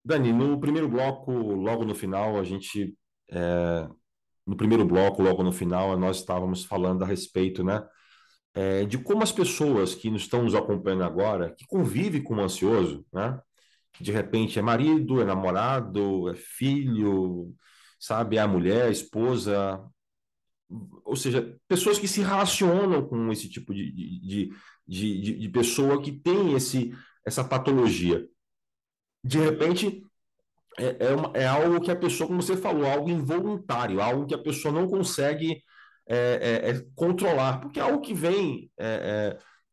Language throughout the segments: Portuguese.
Dani, no primeiro bloco, logo no final, no primeiro bloco, logo no final, nós estávamos falando a respeito, né, de como as pessoas que nos estão nos acompanhando agora, que convivem com o ansioso, né, que de repente é marido, é namorado, é filho, sabe, é a mulher, a esposa, ou seja, pessoas que se relacionam com esse tipo de pessoa que tem essa patologia. De Uhum, repente, é algo que a pessoa, como você falou, algo involuntário, algo que a pessoa não consegue controlar, porque é algo que vem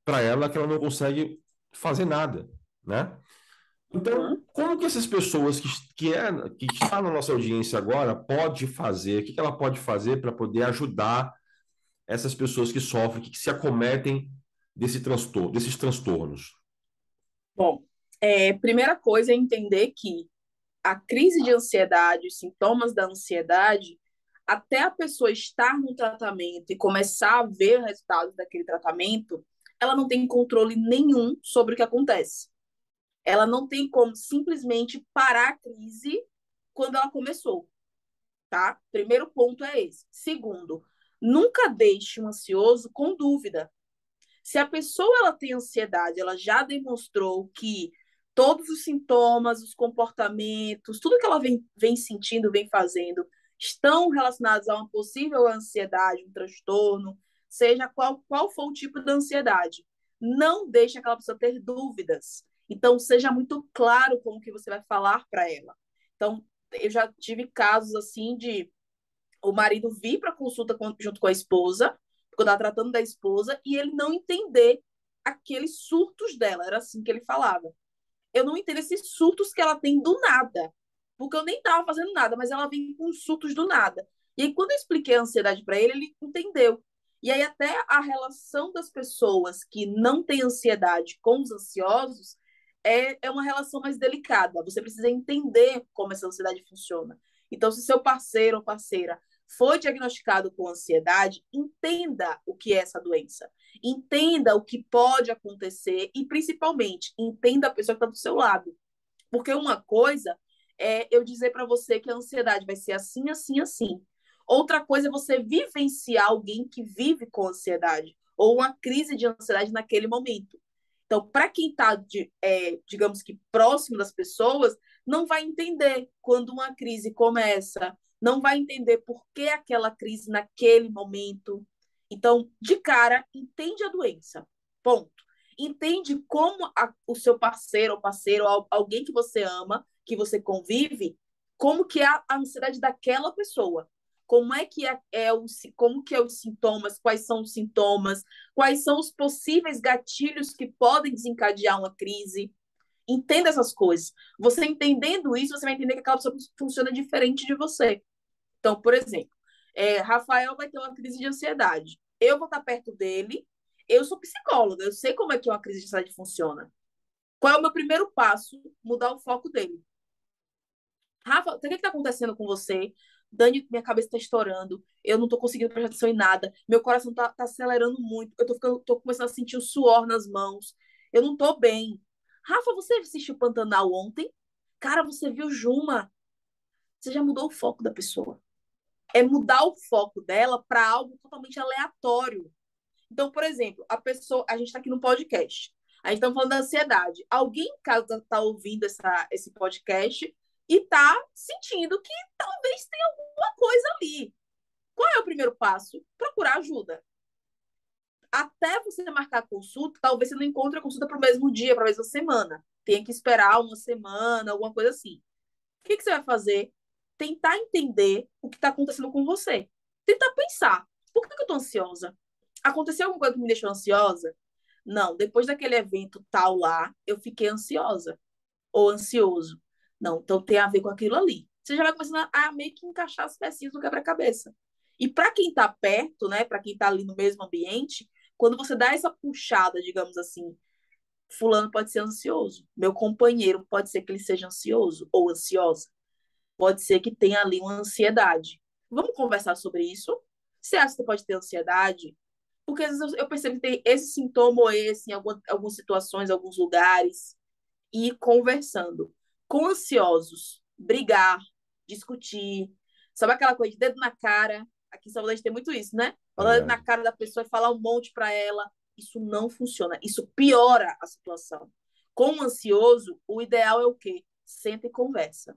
para ela que ela não consegue fazer nada, né? Então, uhum. como que essas pessoas que está na nossa audiência agora pode fazer, o que que ela pode fazer para poder ajudar essas pessoas que sofrem, que se acometem desses transtornos? Bom, primeira coisa é entender que a crise de ansiedade, os sintomas da ansiedade, até a pessoa estar no tratamento e começar a ver o resultado daquele tratamento, ela não tem controle nenhum sobre o que acontece. Ela não tem como simplesmente parar a crise quando ela começou, tá? Primeiro ponto é esse. Segundo, nunca deixe um ansioso com dúvida. Se a pessoa ela tem ansiedade, ela já demonstrou que todos os sintomas, os comportamentos, tudo que ela vem sentindo, vem fazendo, estão relacionados a uma possível ansiedade, um transtorno, seja qual for o tipo de ansiedade. Não deixe aquela pessoa ter dúvidas. Então, seja muito claro como que você vai falar para ela. Então, eu já tive casos assim de o marido vir para consulta junto com a esposa, porque eu estava tratando da esposa, e ele não entender aqueles surtos dela. Era assim que ele falava. Eu não entendo esses surtos que ela tem do nada, porque eu nem estava fazendo nada, mas ela vem com surtos do nada. E aí, quando eu expliquei a ansiedade para ele entendeu. E aí, até a relação das pessoas que não têm ansiedade com os ansiosos é uma relação mais delicada. Você precisa entender como essa ansiedade funciona. Então, se seu parceiro ou parceira foi diagnosticado com ansiedade, entenda o que é essa doença. Entenda o que pode acontecer e, principalmente, entenda a pessoa que está do seu lado. Porque uma coisa é eu dizer para você que a ansiedade vai ser assim, assim, assim. Outra coisa é você vivenciar alguém que vive com ansiedade ou uma crise de ansiedade naquele momento. Então, para quem está, digamos que, próximo das pessoas, não vai entender quando uma crise começa, não vai entender por que aquela crise naquele momento. Então, de cara, entende a doença. Ponto. Entende como o seu parceiro ou parceiro, ou alguém que você ama, que você convive, como que é a ansiedade daquela pessoa. Como é que como que é os sintomas, quais são os sintomas, quais são os possíveis gatilhos que podem desencadear uma crise. Entenda essas coisas. Você entendendo isso, você vai entender que aquela pessoa funciona diferente de você. Então, por exemplo, Rafael vai ter uma crise de ansiedade. Eu vou estar perto dele. Eu sou psicóloga, eu sei como é que uma crise de ansiedade funciona. Qual é o meu primeiro passo? Mudar o foco dele. Rafa, o que está acontecendo com você? Dani, minha cabeça está estourando, eu não estou conseguindo prestar atenção em nada, meu coração está acelerando muito, tô começando a sentir o suor nas mãos, eu não estou bem. Rafa, você assistiu Pantanal ontem? Cara, você viu Juma? Você já mudou o foco da pessoa. É mudar o foco dela para algo totalmente aleatório. Então, por exemplo, a gente está aqui no podcast, a gente está falando da ansiedade. Alguém em casa está ouvindo esse podcast e está sentindo que talvez tenha alguma coisa ali. Qual é o primeiro passo? Procurar ajuda. Até você marcar a consulta, talvez você não encontre a consulta para o mesmo dia, para a mesma semana. Tenha que esperar uma semana, alguma coisa assim. O que você vai fazer? Tentar entender o que está acontecendo com você. Tentar pensar. Por que eu estou ansiosa? Aconteceu alguma coisa que me deixou ansiosa? Não, depois daquele evento tal lá, eu fiquei ansiosa ou ansioso. Não, então tem a ver com aquilo ali. Você já vai começando a meio que encaixar as pecinhas do quebra-cabeça. E para quem está perto, né, para quem está ali no mesmo ambiente, quando você dá essa puxada, digamos assim, fulano pode ser ansioso, meu companheiro pode ser que ele seja ansioso ou ansiosa, pode ser que tenha ali uma ansiedade. Vamos conversar sobre isso? Você acha que você pode ter ansiedade? Porque às vezes eu percebo que tem esse sintoma ou esse em algumas situações, alguns lugares, e ir conversando. Com ansiosos, brigar, discutir, sabe aquela coisa de dedo na cara? Aqui em Salvador a gente tem muito isso, né? Botar o dedo na Verdade. cara da pessoa e falar um monte para ela. Isso não funciona. Isso piora a situação. Com o ansioso, o ideal é o quê? Senta e conversa.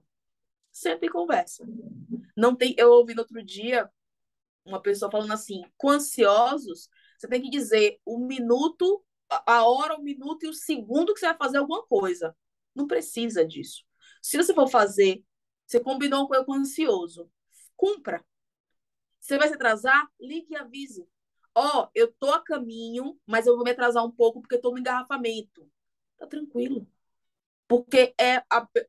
Senta e conversa. Não tem. Eu ouvi no outro dia uma pessoa falando assim: com ansiosos, você tem que dizer o minuto, a hora, o minuto e o segundo que você vai fazer alguma coisa. Não precisa disso. Se você for fazer, você combinou uma coisa com o ansioso, cumpra. Você vai se atrasar? Ligue e avise. Ó, eu tô a caminho, mas eu vou me atrasar um pouco porque eu tô no engarrafamento. Tá tranquilo. Porque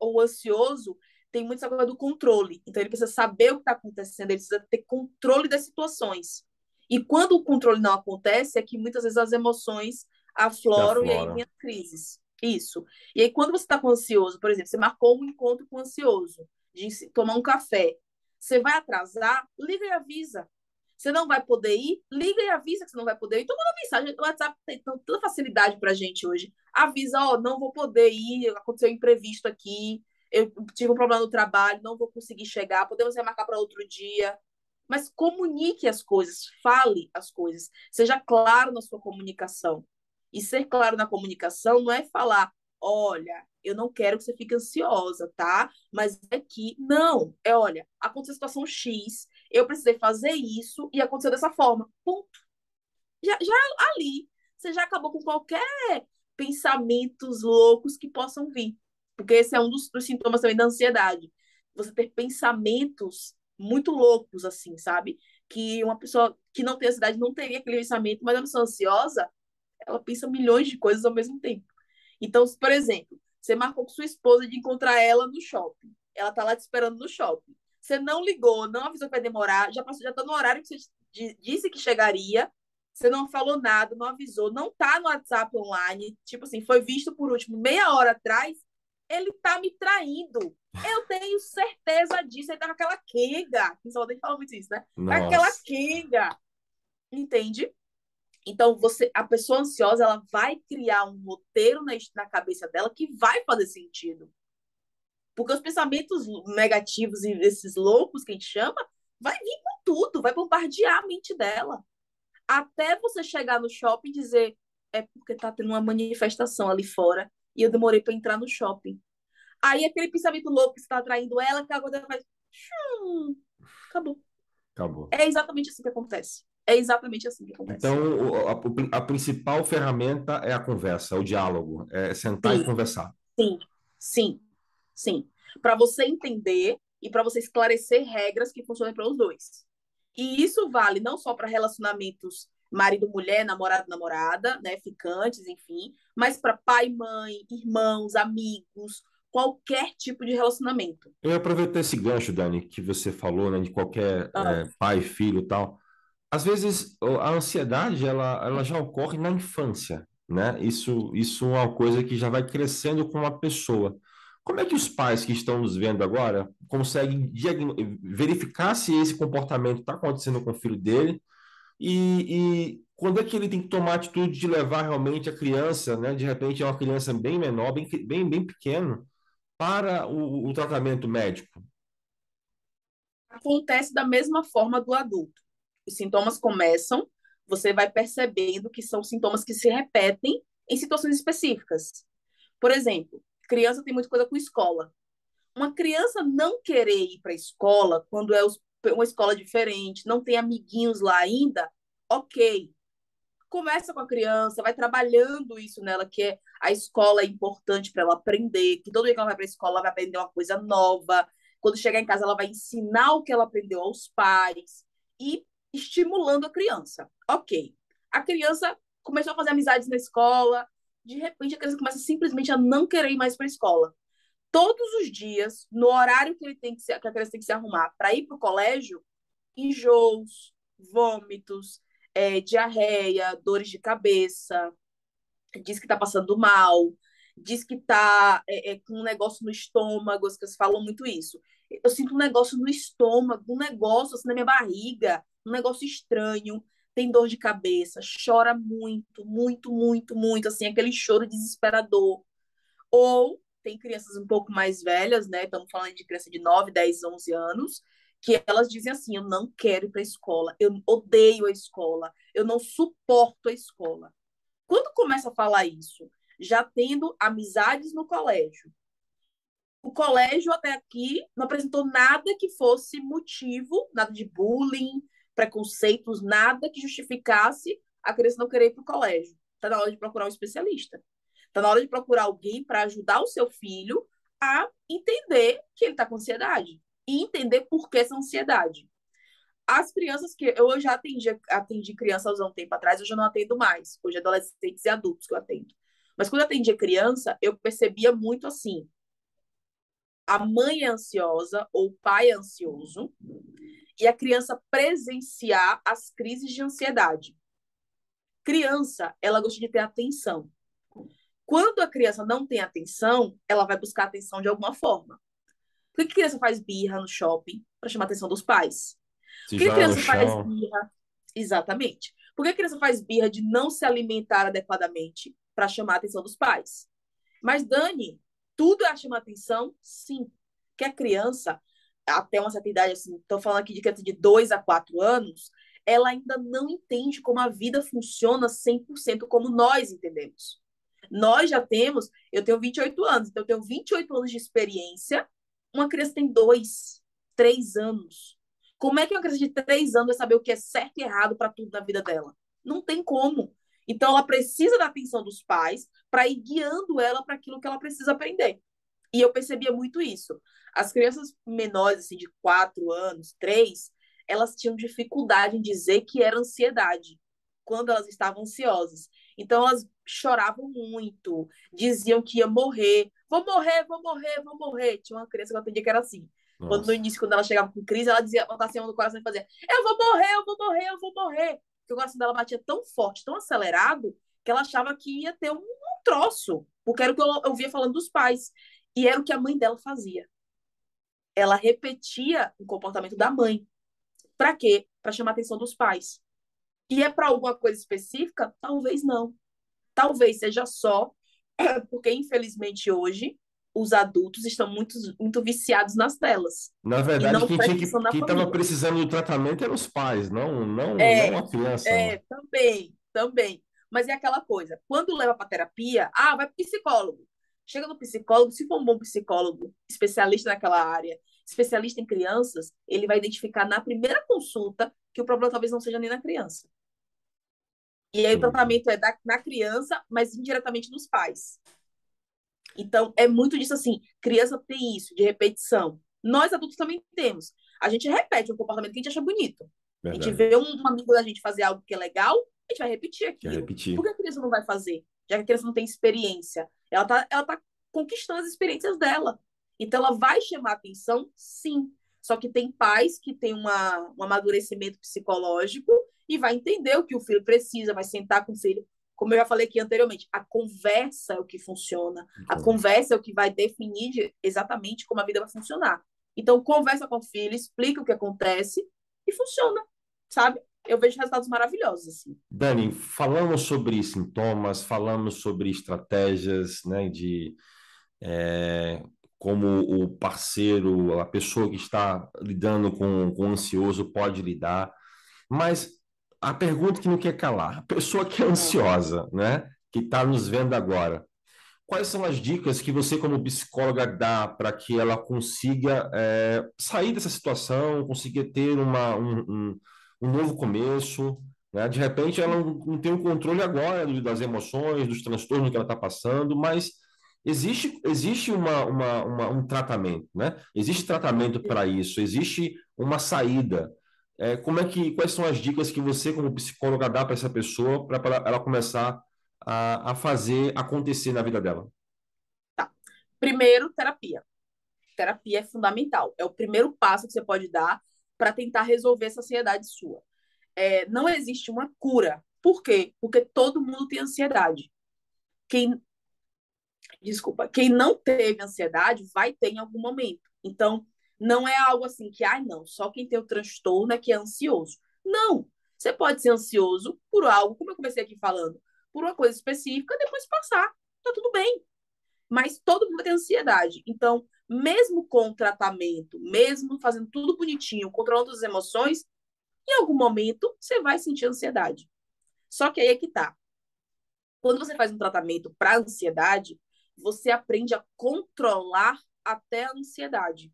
o ansioso tem muito essa coisa do controle. Então, ele precisa saber o que está acontecendo, ele precisa ter controle das situações. E quando o controle não acontece, é que muitas vezes as emoções Que afloram e aí aflora. vem as crises. Isso. E aí, quando você está com ansioso, por exemplo, você marcou um encontro com ansioso, de tomar um café, você vai atrasar, liga e avisa. Você não vai poder ir, liga e avisa que você não vai poder ir. Então, manda mensagem. O WhatsApp tem tanta facilidade para a gente hoje. Avisa, ó, não vou poder ir, aconteceu um imprevisto aqui, eu tive um problema no trabalho, não vou conseguir chegar, podemos remarcar para outro dia. Mas comunique as coisas, fale as coisas, seja claro na sua comunicação. E ser claro na comunicação não é falar, olha, eu não quero que você fique ansiosa, tá? Mas é que, não, é, olha, aconteceu a situação X, eu precisei fazer isso e aconteceu dessa forma. Ponto. Já ali, você já acabou com qualquer pensamentos loucos que possam vir. Porque esse é um dos sintomas também da ansiedade. Você ter pensamentos muito loucos, assim, sabe? Que uma pessoa que não tem ansiedade não teria aquele pensamento, mas a pessoa ansiosa, ela pensa milhões de coisas ao mesmo tempo. Então, por exemplo, você marcou com sua esposa de encontrar ela no shopping. Ela tá lá te esperando no shopping. Você não ligou, não avisou que vai demorar, já passou, já tá no horário que você disse que chegaria. Você não falou nada, não avisou, não tá no WhatsApp online, tipo assim, foi visto por último meia hora atrás, ele tá me traindo. Eu tenho certeza disso. Ele tá com aquela quenga. O pessoal nem fala muito isso, né? Tá com aquela Nossa. quenga. Entende? Então, a pessoa ansiosa, ela vai criar um roteiro na cabeça dela que vai fazer sentido. Porque os pensamentos negativos e esses loucos que a gente chama, vai vir com tudo, vai bombardear a mente dela. Até você chegar no shopping e dizer, é porque tá tendo uma manifestação ali fora e eu demorei para entrar no shopping. Aí aquele pensamento louco que está atraindo ela, que agora faz, acabou. Acabou. É exatamente assim que acontece. É exatamente assim que acontece. Então, a principal ferramenta é a conversa, o diálogo, é sentar e Sim, conversar. sim, sim, sim. Para você entender e para você esclarecer regras que funcionem para os dois. E isso vale não só para relacionamentos marido-mulher, namorado-namorada, né, ficantes, enfim, mas para pai, mãe, irmãos, amigos, qualquer tipo de relacionamento. Eu aproveito esse gancho, Dani, que você falou, né, de qualquer Ah, pai, filho e tal. Às vezes, a ansiedade, ela já ocorre na infância, né? Isso é uma coisa que já vai crescendo com a pessoa. Como é que os pais que estão nos vendo agora conseguem verificar se esse comportamento está acontecendo com o filho dele e quando é que ele tem que tomar a atitude de levar realmente a criança, né? De repente é uma criança bem menor, bem pequeno, para o tratamento médico? acontece da mesma forma do adulto. Os sintomas começam, você vai percebendo que são sintomas que se repetem em situações específicas. Por exemplo, criança tem muita coisa com escola. Uma criança não querer ir para a escola quando é uma escola diferente, não tem amiguinhos lá ainda, ok. Começa com a criança, vai trabalhando isso nela, que a escola é importante para ela aprender, que todo dia que ela vai para a escola, ela vai aprender uma coisa nova. Quando chegar em casa, ela vai ensinar o que ela aprendeu aos pais e estimulando a criança. Ok. A criança começou a fazer amizades na escola, de repente a criança começa simplesmente a não querer ir mais para a escola. Todos os dias, no horário que, que a criança tem que se arrumar para ir para o colégio, enjoos, vômitos, diarreia, dores de cabeça, diz que está passando mal, diz que está com um negócio no estômago, as pessoas falam muito isso. Eu sinto um negócio no estômago, um negócio assim na minha barriga, um negócio estranho, tem dor de cabeça, chora muito, muito, muito, muito, assim, aquele choro desesperador. Ou tem crianças um pouco mais velhas, né? Estamos falando de criança de 9, 10, 11 anos, que elas dizem assim: eu não quero ir para a escola, eu odeio a escola, eu não suporto a escola. Quando começa a falar isso, já tendo amizades no colégio, o colégio até aqui não apresentou nada que fosse motivo, nada de bullying, preconceitos, nada que justificasse a criança não querer ir para o colégio. Está na hora de procurar um especialista. Está na hora de procurar alguém para ajudar o seu filho a entender que ele está com ansiedade e entender por que essa ansiedade. As crianças que eu já atendi crianças há um tempo atrás, hoje eu não atendo mais. Hoje é adolescentes e adultos que eu atendo. Mas quando eu atendia criança, eu percebia muito assim: a mãe é ansiosa ou o pai é ansioso e a criança presenciar as crises de ansiedade. Criança, ela gosta de ter atenção. Quando a criança não tem atenção, ela vai buscar atenção de alguma forma. Por que a criança faz birra no shopping? Para chamar a atenção dos pais. Se Por que a joga no criança faz chão. birra? Exatamente. Por que a criança faz birra de não se alimentar adequadamente? Para chamar a atenção dos pais. Mas, Dani, tudo é chamar atenção? Sim. Que a criança, até uma certa idade, assim, estou falando aqui de criança de 2 a 4 anos, ela ainda não entende como a vida funciona 100% como nós entendemos. Nós já temos, eu tenho 28 anos, então eu tenho 28 anos de experiência, uma criança tem 2, 3 anos. Como é que uma criança de 3 anos vai saber o que é certo e errado para tudo na vida dela? Não tem como. Então, ela precisa da atenção dos pais para ir guiando ela para aquilo que ela precisa aprender. E eu percebia muito isso. As crianças menores, assim, de 4 anos, 3, elas tinham dificuldade em dizer que era ansiedade quando elas estavam ansiosas. Então, elas choravam muito, diziam que ia morrer. Vou morrer, vou morrer, vou morrer. Tinha uma criança que eu atendia que era assim. Quando no Nossa. início, quando ela chegava com crise, ela dizia, ela estava do coração e fazia: eu vou morrer, eu vou morrer, eu vou morrer. Porque o coração dela batia tão forte, tão acelerado, que ela achava que ia ter um troço. Porque era o que eu via falando dos pais. E era o que a mãe dela fazia. Ela repetia o comportamento da mãe. Para quê? Para chamar a atenção dos pais. E é para alguma coisa específica? Talvez não. Talvez seja só porque, infelizmente, hoje, os adultos estão muito viciados nas telas Na e verdade, não prestam atenção na quem estava família. precisando do tratamento eram os pais, não É, a criança, né? também, também. Mas é aquela coisa, quando leva para terapia, vai para psicólogo. Chega no psicólogo, se for um bom psicólogo, especialista naquela área, especialista em crianças, ele vai identificar na primeira consulta que o problema talvez não seja nem na criança. E aí o Entendi. tratamento é na criança, mas indiretamente nos pais. Então, é muito disso assim, criança tem isso, de repetição. Nós adultos também temos. A gente repete um comportamento que a gente acha bonito. A gente Verdade. vê um amigo da gente fazer algo que é legal, a gente vai repetir Quer aquilo. Por repetir. que a criança não vai fazer? Já que a criança não tem experiência. Ela tá conquistando as experiências dela. Então, ela vai chamar atenção, sim. Só que tem pais que têm um amadurecimento psicológico e vai entender o que o filho precisa, vai sentar com o filho. Como eu já falei aqui anteriormente, a conversa é o que funciona. A conversa é o que vai definir exatamente como a vida vai funcionar. Então, conversa com o filho, explica o que acontece e funciona, sabe? Eu vejo resultados maravilhosos, assim. Dani, falamos sobre sintomas, falamos sobre estratégias, né, de como o parceiro, a pessoa que está lidando com o ansioso pode lidar, mas a pergunta que não quer calar, a pessoa que é Hum. ansiosa, né, que está nos vendo agora, quais são as dicas que você, como psicóloga, dá para que ela consiga sair dessa situação, consiga ter um novo começo, né? De repente, ela não tem o controle agora das emoções, dos transtornos que ela está passando, mas existe um tratamento, né? Existe tratamento para isso, existe uma saída. Quais são as dicas que você, como psicóloga, dá para essa pessoa para ela começar a fazer acontecer na vida dela? Tá. Primeiro, terapia. Terapia é fundamental. É o primeiro passo que você pode dar para tentar resolver essa ansiedade sua. Não existe uma cura. Por quê? Porque todo mundo tem ansiedade. Quem, desculpa, quem não teve ansiedade vai ter em algum momento. Então, não é algo assim que, não, só quem tem o transtorno é que é ansioso. Não. Você pode ser ansioso por algo, como eu comecei aqui falando, por uma coisa específica, depois passar. Tá tudo bem. mas todo mundo tem ansiedade. Então, mesmo com o tratamento, mesmo fazendo tudo bonitinho, controlando as emoções, em algum momento você vai sentir ansiedade. Só que aí é que tá. Quando você faz um tratamento para ansiedade, você aprende a controlar até a ansiedade.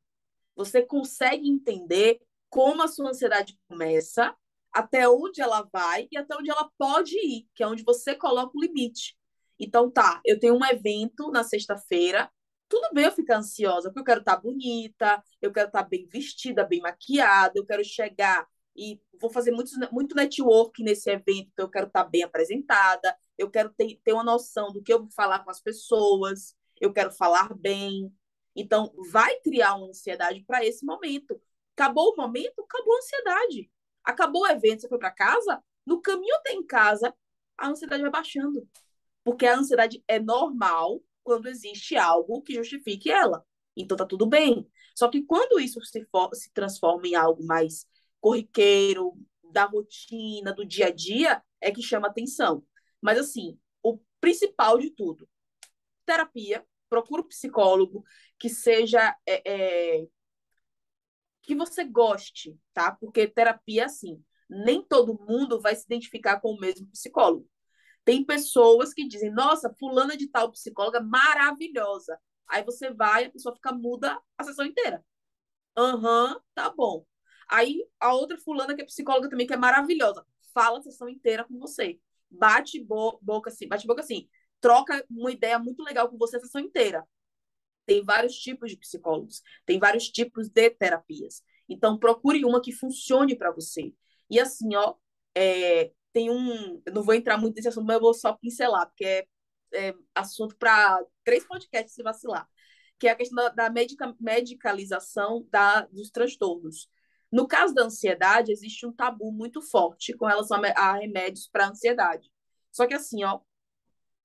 Você consegue entender como a sua ansiedade começa, até onde ela vai e até onde ela pode ir, que é onde você coloca o limite. Então, tá, eu tenho um evento na sexta-feira, tudo bem eu ficar ansiosa, porque eu quero estar bonita, eu quero estar bem vestida, bem maquiada, eu quero chegar e vou fazer muito network nesse evento, então eu quero estar bem apresentada, eu quero ter uma noção do que eu vou falar com as pessoas, eu quero falar bem. Então, vai criar uma ansiedade para esse momento. Acabou o momento, acabou a ansiedade. Acabou o evento, você foi para casa, no caminho até em casa, a ansiedade vai baixando. Porque a ansiedade é normal quando existe algo que justifique ela. Então, tá tudo bem. Só que quando isso se transforma em algo mais corriqueiro, da rotina, do dia a dia, é que chama atenção. Mas, assim, o principal de tudo, terapia, procura um psicólogo que seja que você goste, tá? Porque terapia assim, nem todo mundo vai se identificar com o mesmo psicólogo. Tem pessoas que dizem: "Nossa, fulana de tal psicóloga maravilhosa". Aí você vai, a pessoa fica muda a sessão inteira. Aham, tá bom. Aí a outra fulana que é psicóloga também que é maravilhosa, fala a sessão inteira com você. Bate boca assim, troca uma ideia muito legal com você a sessão inteira. Tem vários tipos de psicólogos, tem vários tipos de terapias. Então, procure uma que funcione para você. E assim, ó, tem um. Eu não vou entrar muito nesse assunto, mas eu vou só pincelar, porque é assunto para 3 podcasts se vacilar. Que é a questão da medicalização dos transtornos. No caso da ansiedade, existe um tabu muito forte com relação a remédios para ansiedade. Só que assim, ó,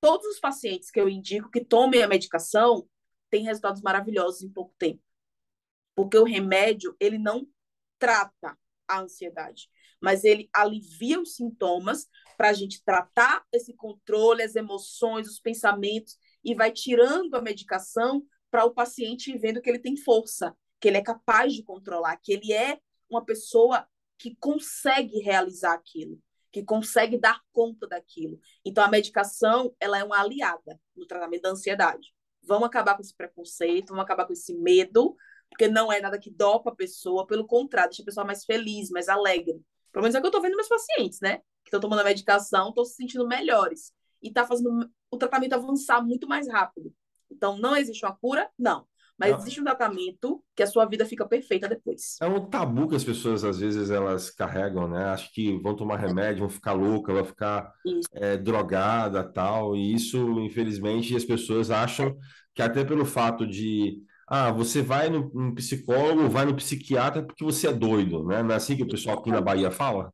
todos os pacientes que eu indico que tomem a medicação têm resultados maravilhosos em pouco tempo. Porque o remédio, ele não trata a ansiedade, mas ele alivia os sintomas para a gente tratar esse controle, as emoções, os pensamentos, e vai tirando a medicação para o paciente ir vendo que ele tem força, que ele é capaz de controlar, que ele é uma pessoa que consegue realizar aquilo, que consegue dar conta daquilo. Então, a medicação, ela é uma aliada no tratamento da ansiedade. Vamos acabar com esse preconceito, vamos acabar com esse medo, porque não é nada que dopa a pessoa, pelo contrário, deixa a pessoa mais feliz, mais alegre. Pelo menos é o que eu tô vendo meus pacientes, né? Que estão tomando a medicação, estão se sentindo melhores. E tá fazendo o tratamento avançar muito mais rápido. Então, não existe uma cura? Não. Mas É, existe um tratamento que a sua vida fica perfeita depois. é um tabu que as pessoas às vezes elas carregam, né? Acho que vão tomar remédio, vão ficar louca, vão ficar Isso. drogada, tal. E isso, infelizmente, as pessoas acham que até pelo fato de você vai no psicólogo, vai no psiquiatra porque você é doido, né? Não é assim que o pessoal aqui na Bahia fala?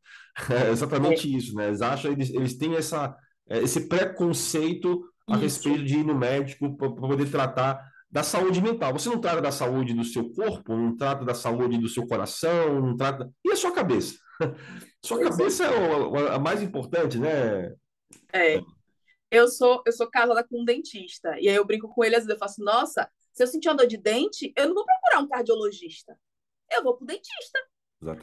É É, exatamente isso, né? Eles acham, eles têm esse preconceito a isso. respeito de ir no médico para poder tratar da saúde mental. Você não trata da saúde do seu corpo, não trata da saúde do seu coração, não trata. E a sua cabeça? Sua Pois é. cabeça é a mais importante, né? É. Eu sou casada com um dentista. E aí eu brinco com ele, às vezes eu faço, nossa, se eu sentir uma dor de dente, eu não vou procurar um cardiologista. Eu vou pro dentista.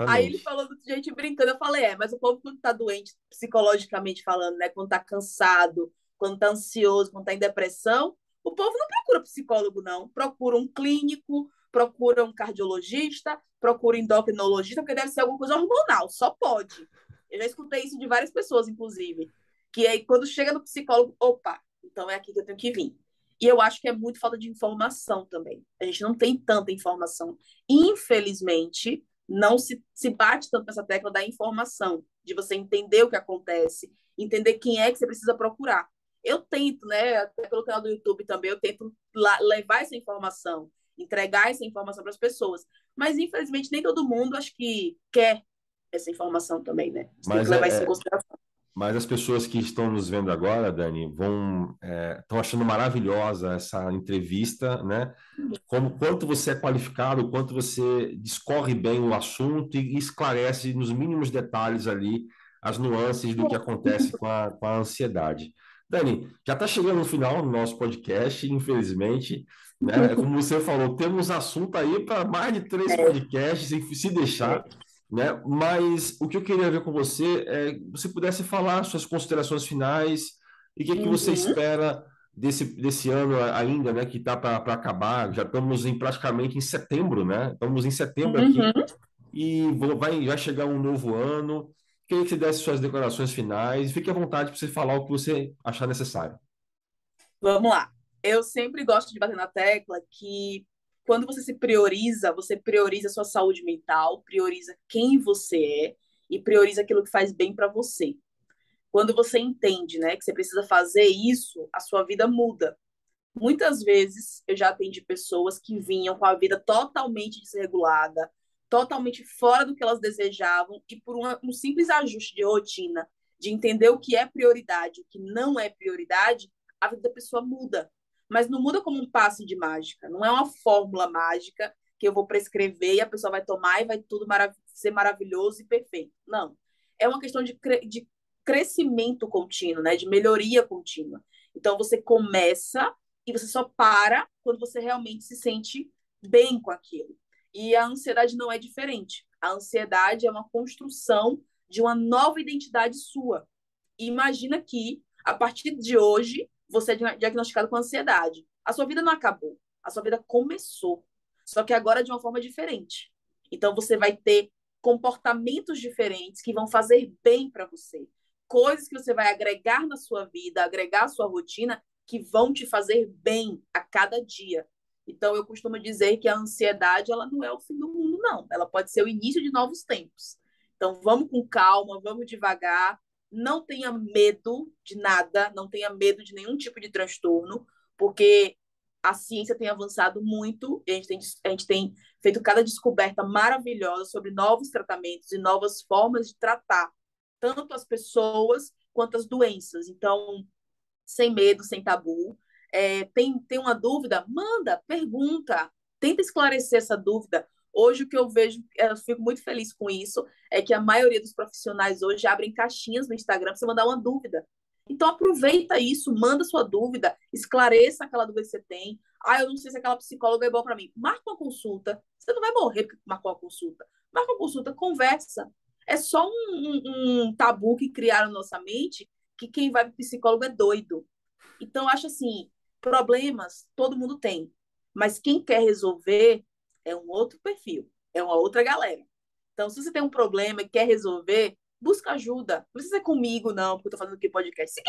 Aí ele Exatamente. falou do jeito brincando, eu falei, mas o povo quando tá doente, psicologicamente falando, né? Quando tá cansado, quando tá ansioso, quando tá em depressão, o povo não procura psicólogo, não. Procura um clínico, procura um cardiologista, procura um endocrinologista, porque deve ser alguma coisa hormonal, só pode. Eu já escutei isso de várias pessoas, inclusive. Que aí, quando chega no psicólogo, opa, então é aqui que eu tenho que vir. E eu acho que é muito falta de informação também. A gente não tem tanta informação. Infelizmente, não se bate tanto nessa tecla da informação, de você entender o que acontece, entender quem é que você precisa procurar. Eu tento, né, até pelo canal do YouTube também, eu tento levar essa informação, entregar essa informação para as pessoas. Mas, infelizmente, nem todo mundo acho que quer essa informação também, né? Você tem que Mas levar isso em consideração. mas as pessoas que estão nos vendo agora, Dani, estão achando maravilhosa essa entrevista, né? Como quanto você é qualificado, quanto você discorre bem o assunto e esclarece nos mínimos detalhes ali as nuances do que acontece com a ansiedade. Dani, já está chegando no final do nosso podcast, infelizmente, né? Como você falou, temos assunto aí para mais de três É, podcasts, se deixar, é. né? Mas o que eu queria ver com você é que você pudesse falar suas considerações finais e o que, que você Uhum, espera desse ano ainda, né? Que está para acabar. Já estamos praticamente em setembro, né? Estamos em setembro aqui uhum. e vai chegar um novo ano. Queria que você desse suas declarações finais. Fique à vontade para você falar o que você achar necessário. Vamos lá. Eu sempre gosto de bater na tecla que quando você prioriza a sua saúde mental, prioriza quem você é e prioriza aquilo que faz bem para você. Quando você entende, né, que você precisa fazer isso, a sua vida muda. Muitas vezes eu já atendi pessoas que vinham com a vida totalmente desregulada, totalmente fora do que elas desejavam, e por um simples ajuste de rotina, de entender o que é prioridade, o que não é prioridade, a vida da pessoa muda. Mas não muda como um passe de mágica, não é uma fórmula mágica que eu vou prescrever e a pessoa vai tomar e vai tudo ser maravilhoso e perfeito. Não. É uma questão de crescimento contínuo, né? De melhoria contínua. Então você começa e você só para quando você realmente se sente bem com aquilo. E a ansiedade não é diferente. A ansiedade é uma construção de uma nova identidade sua. E imagina que, a partir de hoje, você é diagnosticado com ansiedade. A sua vida não acabou. A sua vida começou. Só que agora de uma forma diferente. Então, você vai ter comportamentos diferentes que vão fazer bem para você. Coisas que você vai agregar na sua vida, agregar à sua rotina, que vão te fazer bem a cada dia. Então, eu costumo dizer que a ansiedade, ela não é o fim do mundo, não. Ela pode ser o início de novos tempos. Então, vamos com calma, vamos devagar. Não tenha medo de nada, não tenha medo de nenhum tipo de transtorno, porque a ciência tem avançado muito, a gente tem feito cada descoberta maravilhosa sobre novos tratamentos e novas formas de tratar tanto as pessoas quanto as doenças. Então, sem medo, sem tabu. Tem uma dúvida? Manda, pergunta, tenta esclarecer essa dúvida. Hoje, o que eu vejo, eu fico muito feliz com isso, é que a maioria dos profissionais hoje abrem caixinhas no Instagram para você mandar uma dúvida. Então, aproveita isso, manda sua dúvida, esclareça aquela dúvida que você tem. Ah, eu não sei se aquela psicóloga é boa para mim. Marca uma consulta. Você não vai morrer porque marcou uma consulta. Marca uma consulta, conversa. É só um tabu que criaram na nossa mente que quem vai para psicólogo é doido. Então, eu acho assim, problemas todo mundo tem, mas quem quer resolver é um outro perfil, é uma outra galera. Então, se você tem um problema e quer resolver, busca ajuda. Não precisa ser comigo, não, porque eu tô fazendo aqui podcast. Se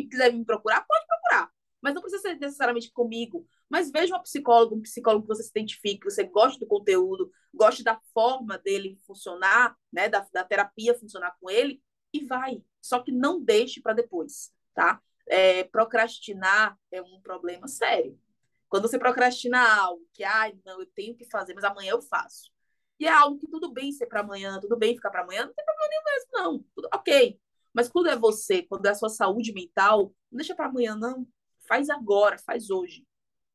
quiser me procurar, pode procurar. Mas não precisa ser necessariamente comigo. Mas veja um psicólogo que você se identifique, que você goste do conteúdo, goste da forma dele funcionar, né, da terapia funcionar com ele, e vai. Só que não deixe para depois, tá? Procrastinar é um problema sério. Quando você procrastina algo que, não, eu tenho que fazer, mas amanhã eu faço. E é algo que tudo bem ser para amanhã, tudo bem ficar para amanhã, não tem problema nenhum mesmo, não. Tudo ok. Mas quando é você, quando é a sua saúde mental, não deixa para amanhã, não. Faz agora, faz hoje,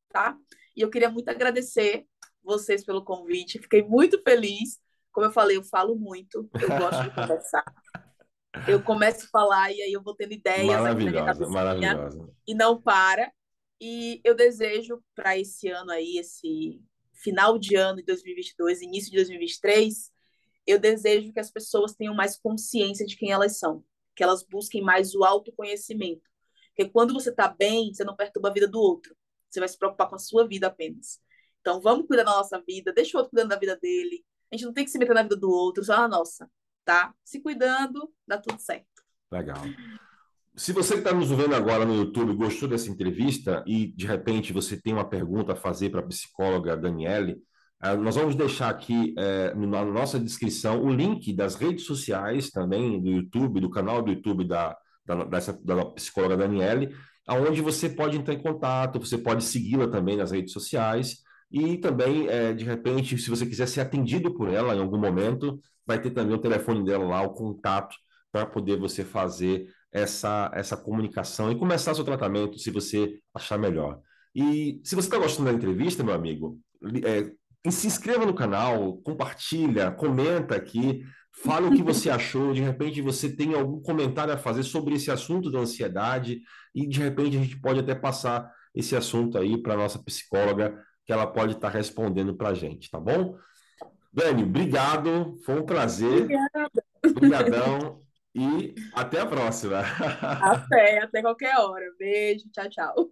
tá? E eu queria muito agradecer vocês pelo convite. Fiquei muito feliz. Como eu falei, eu falo muito, eu gosto de conversar. Eu começo a falar e aí eu vou tendo ideias aqui na minha Maravilhosa, cabecinha maravilhosa. e não para. E eu desejo para esse ano aí, esse final de ano de 2022, início de 2023, eu desejo que as pessoas tenham mais consciência de quem elas são, que elas busquem mais o autoconhecimento. Porque quando você está bem, você não perturba a vida do outro. Você vai se preocupar com a sua vida apenas. Então, vamos cuidar da nossa vida, deixa o outro cuidando da vida dele. A gente não tem que se meter na vida do outro, só na nossa, tá? Se cuidando, dá tudo certo. Legal. Se você que está nos vendo agora no YouTube gostou dessa entrevista e de repente você tem uma pergunta a fazer para a psicóloga Daniele, nós vamos deixar aqui na nossa descrição o link das redes sociais também do YouTube, do canal do YouTube da psicóloga Daniele, aonde você pode entrar em contato, você pode segui-la também nas redes sociais e também, de repente, se você quiser ser atendido por ela em algum momento, vai ter também o telefone dela lá, o contato, para poder você fazer essa comunicação e começar seu tratamento se você achar melhor. E se você está gostando da entrevista, meu amigo, se inscreva no canal, compartilha, comenta aqui, Fala o que você achou, de repente você tem algum comentário a fazer sobre esse assunto da ansiedade e de repente a gente pode até passar esse assunto aí para a nossa psicóloga, que ela pode estar respondendo para a gente, tá bom? Dani, obrigado, foi um prazer, Obrigada. brigadão e até a próxima. Até qualquer hora. Beijo, tchau, tchau.